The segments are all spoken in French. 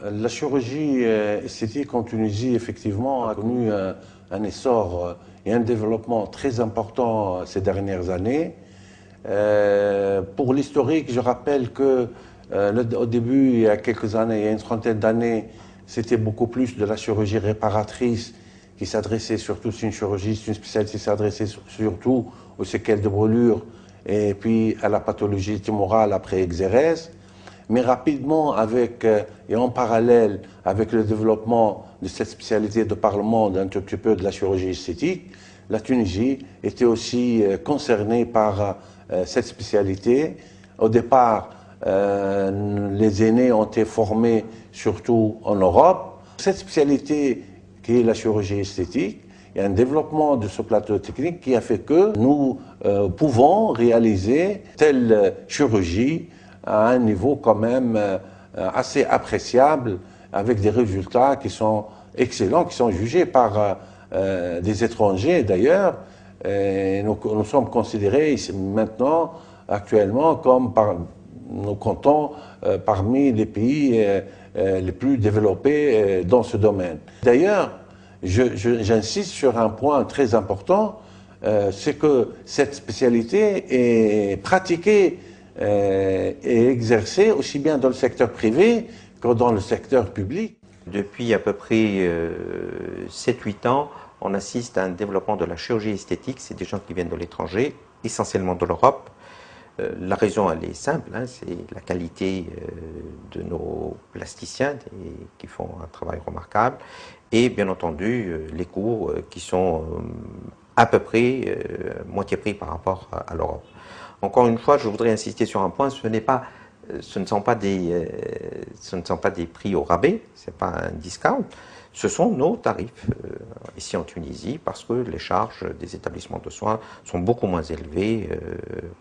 La chirurgie esthétique en Tunisie, effectivement, a connu un essor et un développement très important ces dernières années. Pour l'historique, je rappelle que au début, il y a quelques années, il y a une trentaine d'années, c'était beaucoup plus de la chirurgie réparatrice qui s'adressait surtout, c'est une spécialité qui s'adressait surtout aux séquelles de brûlure et puis à la pathologie tumorale après exérèse. Mais rapidement, et en parallèle avec le développement de cette spécialité de par le monde, un tout petit peu de la chirurgie esthétique, la Tunisie était aussi concernée par cette spécialité. Au départ, les aînés ont été formés surtout en Europe. Cette spécialité qui est la chirurgie esthétique, il y a un développement de ce plateau technique qui a fait que nous pouvons réaliser telle chirurgie à un niveau quand même assez appréciable, avec des résultats qui sont excellents, qui sont jugés par des étrangers d'ailleurs. Nous sommes considérés maintenant, actuellement, comme nous comptons parmi les pays les plus développés dans ce domaine. D'ailleurs, j'insiste sur un point très important, c'est que cette spécialité est pratiquée et exercée aussi bien dans le secteur privé que dans le secteur public. Depuis à peu près 7-8 ans, on assiste à un développement de la chirurgie esthétique. C'est des gens qui viennent de l'étranger, essentiellement de l'Europe. La raison, elle est simple, hein, c'est la qualité de nos plasticiens qui font un travail remarquable et bien entendu les coûts qui sont à peu près moitié prix par rapport à l'Europe. Encore une fois, je voudrais insister sur un point, ce ne sont pas des prix au rabais, ce n'est pas un discount, ce sont nos tarifs ici en Tunisie parce que les charges des établissements de soins sont beaucoup moins élevées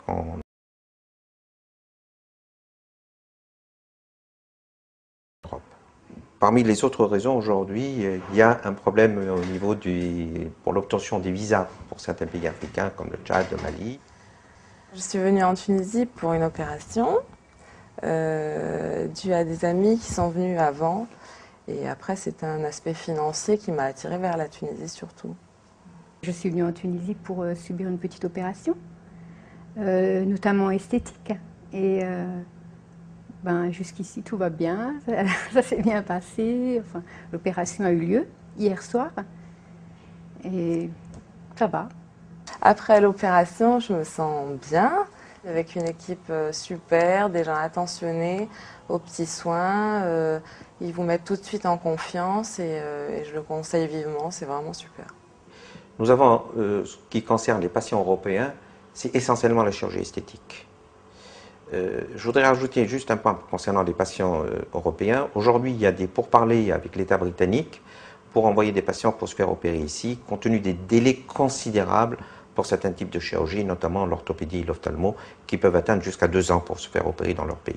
qu'en Europe. Parmi les autres raisons aujourd'hui, il y a un problème au niveau pour l'obtention des visas pour certains pays africains comme le Tchad, le Mali. Je suis venue en Tunisie pour une opération due à des amis qui sont venus avant. Et après, c'est un aspect financier qui m'a attirée vers la Tunisie surtout. Je suis venue en Tunisie pour subir une petite opération, notamment esthétique. Et jusqu'ici, tout va bien, ça s'est bien passé. Enfin, l'opération a eu lieu hier soir et ça va. Après l'opération, je me sens bien, avec une équipe super, des gens attentionnés aux petits soins. Ils vous mettent tout de suite en confiance et je le conseille vivement, c'est vraiment super. Nous avons, ce qui concerne les patients européens, c'est essentiellement la chirurgie esthétique. Je voudrais rajouter juste un point concernant les patients européens. Aujourd'hui, il y a des pourparlers avec l'État britannique pour envoyer des patients pour se faire opérer ici, compte tenu des délais considérables pour certains types de chirurgie, notamment l'orthopédie et l'ophtalmo, qui peuvent atteindre jusqu'à 2 ans pour se faire opérer dans leur pays.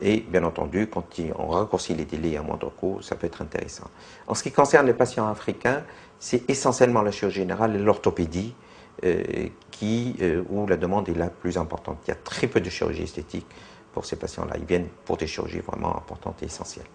Et bien entendu, quand on raccourcit les délais à moindre coût, ça peut être intéressant. En ce qui concerne les patients africains, c'est essentiellement la chirurgie générale et l'orthopédie où la demande est la plus importante. Il y a très peu de chirurgie esthétique pour ces patients-là. Ils viennent pour des chirurgies vraiment importantes et essentielles.